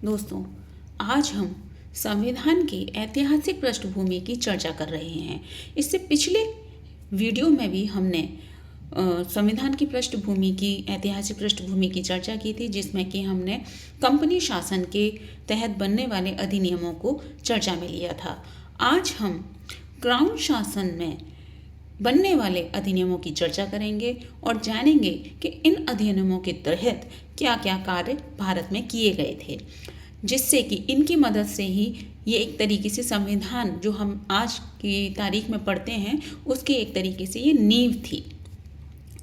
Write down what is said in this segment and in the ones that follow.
दोस्तों, आज हम संविधान की ऐतिहासिक पृष्ठभूमि की चर्चा कर रहे हैं। इससे पिछले वीडियो में भी हमने संविधान की पृष्ठभूमि की ऐतिहासिक पृष्ठभूमि की चर्चा की थी, जिसमें कि हमने कंपनी शासन के तहत बनने वाले अधिनियमों को चर्चा में लिया था। आज हम क्राउन शासन में बनने वाले अधिनियमों की चर्चा करेंगे और जानेंगे कि इन अधिनियमों के तहत क्या क्या कार्य भारत में किए गए थे, जिससे कि इनकी मदद से ही ये एक तरीके से संविधान जो हम आज की तारीख में पढ़ते हैं उसकी एक तरीके से ये नींव थी।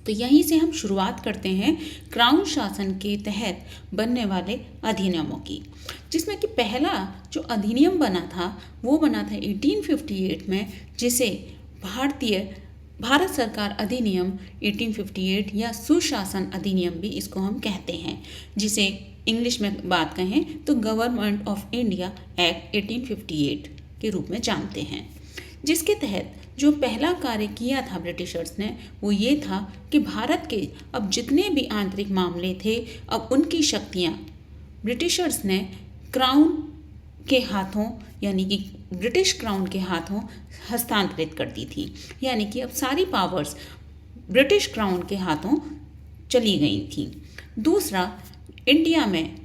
तो यहीं से हम शुरुआत करते हैं क्राउन शासन के तहत बनने वाले अधिनियमों की, जिसमें कि पहला जो अधिनियम बना था वो बना था 1858 में, जिसे भारत सरकार अधिनियम 1858 या सुशासन अधिनियम भी इसको हम कहते हैं, जिसे इंग्लिश में बात कहें तो गवर्नमेंट ऑफ इंडिया एक्ट 1858 के रूप में जानते हैं। जिसके तहत जो पहला कार्य किया था ब्रिटिशर्स ने वो ये था कि भारत के अब जितने भी आंतरिक मामले थे अब उनकी शक्तियाँ ब्रिटिशर्स ने क्राउन के हाथों यानी कि ब्रिटिश क्राउन के हाथों हस्तांतरित कर दी थी। यानी कि अब सारी पावर्स ब्रिटिश क्राउन के हाथों चली गई थी। दूसरा, इंडिया में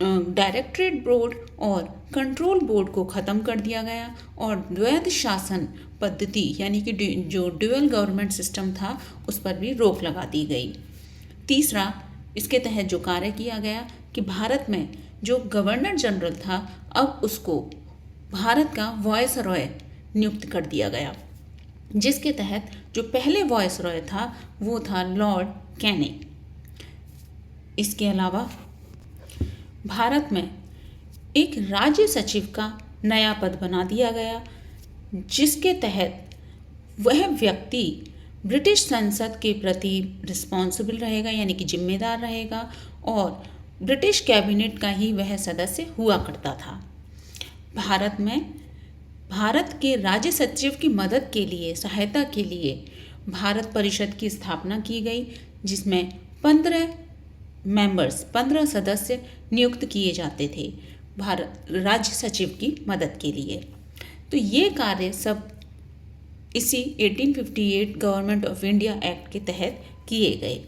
डायरेक्टरेट बोर्ड और कंट्रोल बोर्ड को ख़त्म कर दिया गया और द्वैध शासन पद्धति यानी कि जो ड्यूअल गवर्नमेंट सिस्टम था उस पर भी रोक लगा दी गई। तीसरा, इसके तहत जो कार्य किया गया कि भारत में जो गवर्नर जनरल था अब उसको भारत का वायसरॉय नियुक्त कर दिया गया, जिसके तहत जो पहले वायसरॉय था वो था लॉर्ड कैनिंग। इसके अलावा भारत में एक राज्य सचिव का नया पद बना दिया गया, जिसके तहत वह व्यक्ति ब्रिटिश संसद के प्रति रिस्पॉन्सिबल रहेगा यानी कि जिम्मेदार रहेगा और ब्रिटिश कैबिनेट का ही वह सदस्य हुआ करता था। भारत में भारत के राज्य सचिव की मदद के लिए सहायता के लिए भारत परिषद की स्थापना की गई, जिसमें 15 सदस्य नियुक्त किए जाते थे भारत राज्य सचिव की मदद के लिए। तो ये कार्य सब इसी 1858 गवर्नमेंट ऑफ इंडिया एक्ट के तहत किए गए।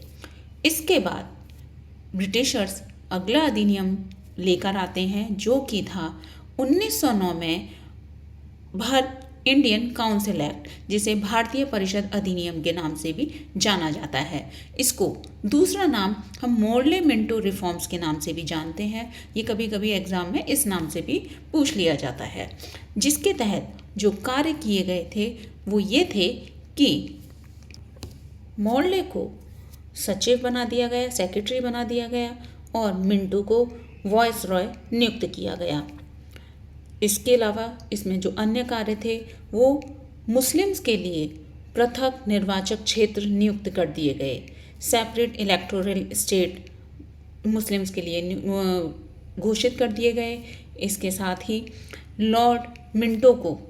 इसके बाद ब्रिटिशर्स अगला अधिनियम लेकर आते हैं जो कि था 1909 में इंडियन काउंसिल एक्ट, जिसे भारतीय परिषद अधिनियम के नाम से भी जाना जाता है। इसको दूसरा नाम हम मोर्ले मिंटो रिफॉर्म्स के नाम से भी जानते हैं। ये कभी कभी एग्जाम में इस नाम से भी पूछ लिया जाता है। जिसके तहत जो कार्य किए गए थे वो ये थे कि मोर्ले को सचिव बना दिया गया, सेक्रेटरी बना दिया गया और मिंटो को वायसरॉय नियुक्त किया गया। इसके अलावा इसमें जो अन्य कार्य थे वो मुस्लिम्स के लिए पृथक निर्वाचक क्षेत्र नियुक्त कर दिए गए। सेपरेट इलेक्टोरल स्टेट मुस्लिम्स के लिए घोषित कर दिए गए। इसके साथ ही लॉर्ड मिंटो को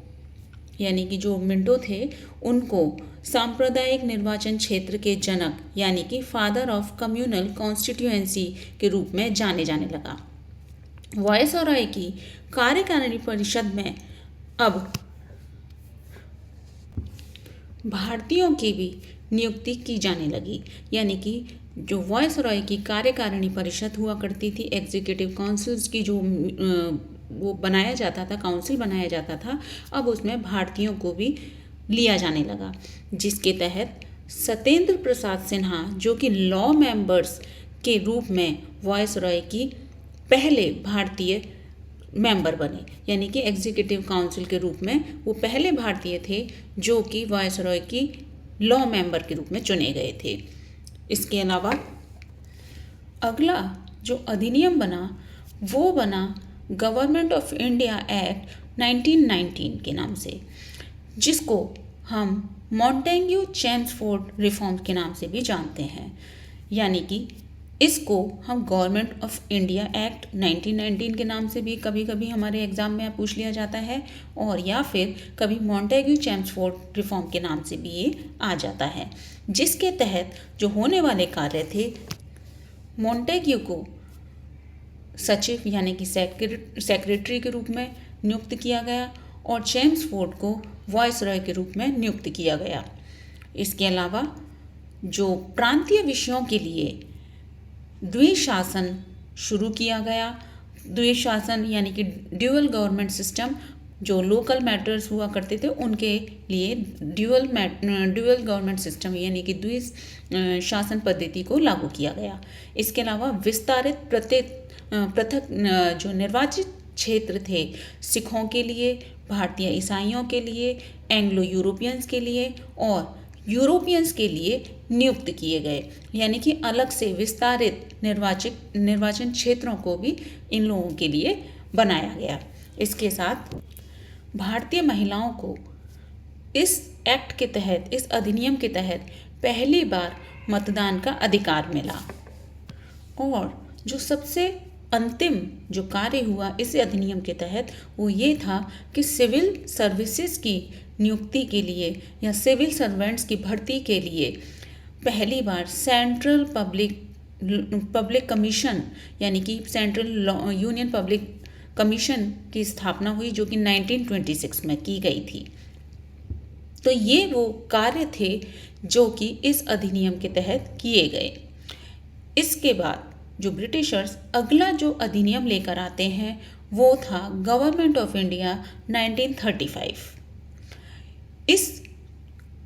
यानी कि जो मिंटो थे उनको सांप्रदायिक निर्वाचन क्षेत्र के जनक यानी कि फादर ऑफ कम्युनल कॉन्स्टिट्यूएंसी के रूप में जाने जाने लगा। वायसरॉय की कार्यकारिणी परिषद में अब भारतीयों की भी नियुक्ति की जाने लगी, यानी कि जो वायसरॉय की कार्यकारिणी परिषद हुआ करती थी, एग्जीक्यूटिव काउंसिल्स की जो वो बनाया जाता था, काउंसिल बनाया जाता था, अब उसमें भारतीयों को भी लिया जाने लगा। जिसके तहत सत्येंद्र प्रसाद सिन्हा जो कि लॉ मेंबर्स के रूप में वायसरॉय की पहले भारतीय मेंबर बने, यानी कि एग्जीक्यूटिव काउंसिल के रूप में वो पहले भारतीय थे जो कि वायसरॉय की लॉ मेंबर के रूप में चुने गए थे। इसके अलावा अगला जो अधिनियम बना वो बना गवर्नमेंट ऑफ इंडिया एक्ट 1919 के नाम से, जिसको हम मॉन्टेग्यू चेम्सफोर्ड रिफॉर्म के नाम से भी जानते हैं। यानी कि इसको हम गवर्नमेंट ऑफ इंडिया एक्ट 1919 के नाम से भी कभी कभी हमारे एग्जाम में पूछ लिया जाता है, और या फिर कभी मॉन्टेग्यू चेम्सफोर्ड रिफॉर्म के नाम से भी ये आ जाता है। जिसके तहत जो होने वाले कार्य थे, मॉन्टेग्यू को सचिव यानी कि सेक्रेटरी के रूप में नियुक्त किया गया और चेम्सफोर्ड को वायसरॉय के रूप में नियुक्त किया गया। इसके अलावा जो प्रांतीय विषयों के लिए द्विशासन शुरू किया गया, द्विशासन यानी कि ड्यूअल गवर्नमेंट सिस्टम, जो लोकल मैटर्स हुआ करते थे उनके लिए ड्यूअल गवर्नमेंट सिस्टम यानी कि द्विशासन पद्धति को लागू किया गया। इसके अलावा विस्तारित पृथक जो निर्वाचित क्षेत्र थे सिखों के लिए, भारतीय ईसाइयों के लिए, एंग्लो यूरोपियंस के लिए और यूरोपियंस के लिए नियुक्त किए गए, यानी कि अलग से विस्तारित निर्वाचन क्षेत्रों को भी इन लोगों के लिए बनाया गया। इसके साथ भारतीय महिलाओं को इस एक्ट के तहत, इस अधिनियम के तहत पहली बार मतदान का अधिकार मिला। और जो सबसे अंतिम जो कार्य हुआ इस अधिनियम के तहत वो ये था कि सिविल सर्विसेज की नियुक्ति के लिए या सिविल सर्वेंट्स की भर्ती के लिए पहली बार सेंट्रल पब्लिक कमीशन यानी कि सेंट्रल यूनियन पब्लिक कमीशन की स्थापना हुई, जो कि 1926 में की गई थी। तो ये वो कार्य थे जो कि इस अधिनियम के तहत किए गए। इसके बाद जो ब्रिटिशर्स अगला जो अधिनियम लेकर आते हैं वो था गवर्नमेंट ऑफ इंडिया 1935। इस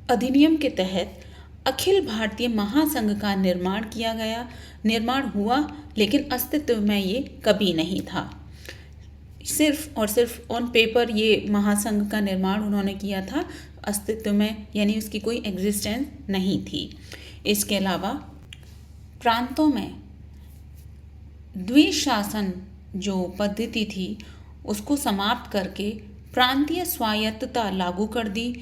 अधिनियम के तहत अखिल भारतीय महासंघ का निर्माण हुआ, लेकिन अस्तित्व में ये कभी नहीं था। सिर्फ और सिर्फ ऑन पेपर ये महासंघ का निर्माण उन्होंने किया था, अस्तित्व में यानी उसकी कोई एग्जिस्टेंस नहीं थी। इसके अलावा प्रांतों में द्विशासन जो पद्धति थी उसको समाप्त करके प्रांतीय स्वायत्तता लागू कर दी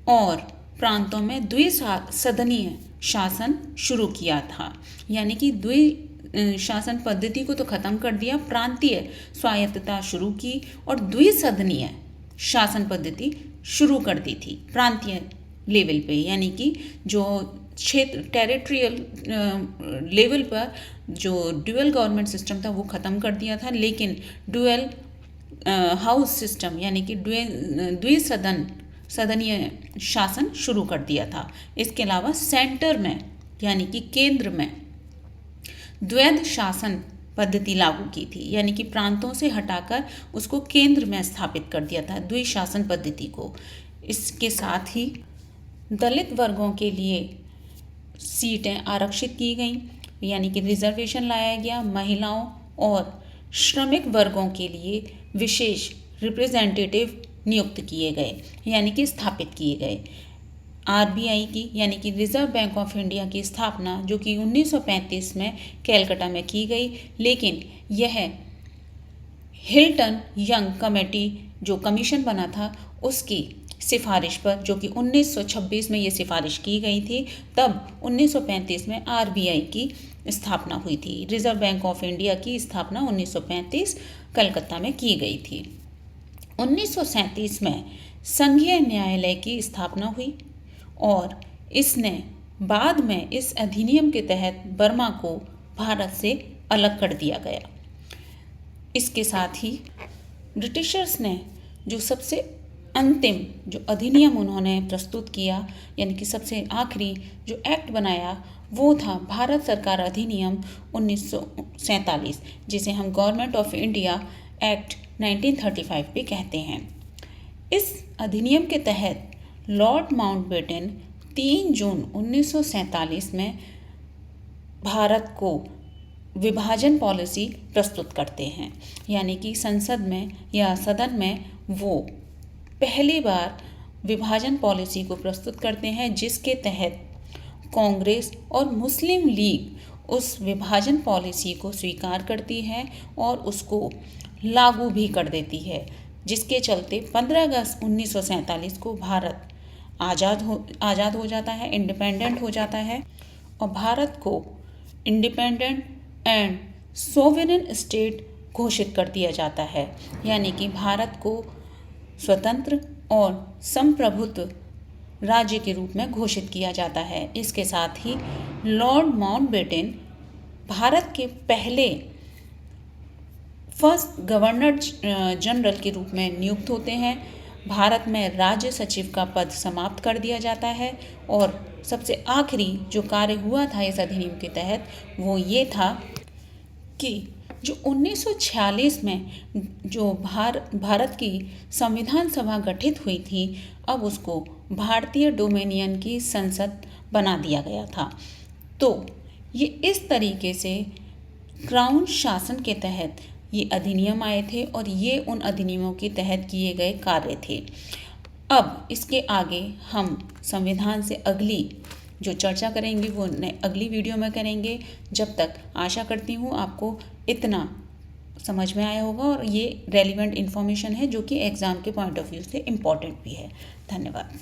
और प्रांतों में द्विसदनीय शासन शुरू किया था, यानी कि शासन पद्धति को तो खत्म कर दिया, प्रांतीय स्वायत्तता शुरू की और द्विसदनीय शासन पद्धति शुरू कर दी थी प्रांतीय लेवल पे, यानी कि जो क्षेत्र टेरिटोरियल लेवल पर जो ड्यूअल गवर्नमेंट सिस्टम था वो ख़त्म कर दिया था, लेकिन ड्यूअल हाउस सिस्टम यानी कि द्विसदनीय शासन शुरू कर दिया था। इसके अलावा सेंटर में यानी कि केंद्र में द्वैध शासन पद्धति लागू की थी, यानी कि प्रांतों से हटाकर उसको केंद्र में स्थापित कर दिया था द्विशासन पद्धति को। इसके साथ ही दलित वर्गों के लिए सीटें आरक्षित की गईं, यानी कि रिजर्वेशन लाया गया। महिलाओं और श्रमिक वर्गों के लिए विशेष रिप्रेजेंटेटिव नियुक्त किए गए, यानी कि स्थापित किए गए। आरबीआई की यानी कि रिजर्व बैंक ऑफ इंडिया की स्थापना जो कि 1935 में कैलकाटा में की गई, लेकिन यह हिल्टन यंग कमेटी जो कमीशन बना था उसकी सिफारिश पर, जो कि 1926 में ये सिफारिश की गई थी, तब 1935 में आरबीआई की स्थापना हुई थी। रिजर्व बैंक ऑफ इंडिया की स्थापना 1935 कलकत्ता में की गई थी। 1937 में संघीय न्यायालय की स्थापना हुई और इसने बाद में इस अधिनियम के तहत बर्मा को भारत से अलग कर दिया गया। इसके साथ ही ब्रिटिशर्स ने जो सबसे अंतिम जो अधिनियम उन्होंने प्रस्तुत किया, यानी कि सबसे आखिरी जो एक्ट बनाया, वो था भारत सरकार अधिनियम 1947, जिसे हम गवर्नमेंट ऑफ इंडिया एक्ट 1935 भी कहते हैं। इस अधिनियम के तहत लॉर्ड माउंटबेटन 3 जून 1947 में भारत को विभाजन पॉलिसी प्रस्तुत करते हैं, यानी कि संसद में या सदन में वो पहली बार विभाजन पॉलिसी को प्रस्तुत करते हैं, जिसके तहत कांग्रेस और मुस्लिम लीग उस विभाजन पॉलिसी को स्वीकार करती है और उसको लागू भी कर देती है, जिसके चलते 15 अगस्त 1947 को भारत आज़ाद हो जाता है, इंडिपेंडेंट हो जाता है और भारत को इंडिपेंडेंट एंड सोवरेन स्टेट घोषित कर दिया जाता है, यानी कि भारत को स्वतंत्र और संप्रभुत्व राज्य के रूप में घोषित किया जाता है। इसके साथ ही लॉर्ड माउंटबेटन भारत के पहले फर्स्ट गवर्नर जनरल के रूप में नियुक्त होते हैं। भारत में राज्य सचिव का पद समाप्त कर दिया जाता है और सबसे आखिरी जो कार्य हुआ था इस अधिनियम के तहत वो ये था कि जो 1946 में जो भारत की संविधान सभा गठित हुई थी, अब उसको भारतीय डोमिनियन की संसद बना दिया गया था। तो ये इस तरीके से क्राउन शासन के तहत ये अधिनियम आए थे और ये उन अधिनियमों के तहत किए गए कार्य थे। अब इसके आगे हम संविधान से अगली जो चर्चा करेंगे वो अगली वीडियो में करेंगे। जब तक आशा करती हूँ आपको इतना समझ में आया होगा और ये रेलिवेंट इन्फॉर्मेशन है जो कि एग्ज़ाम के पॉइंट ऑफ व्यू से इम्पॉर्टेंट भी है। धन्यवाद।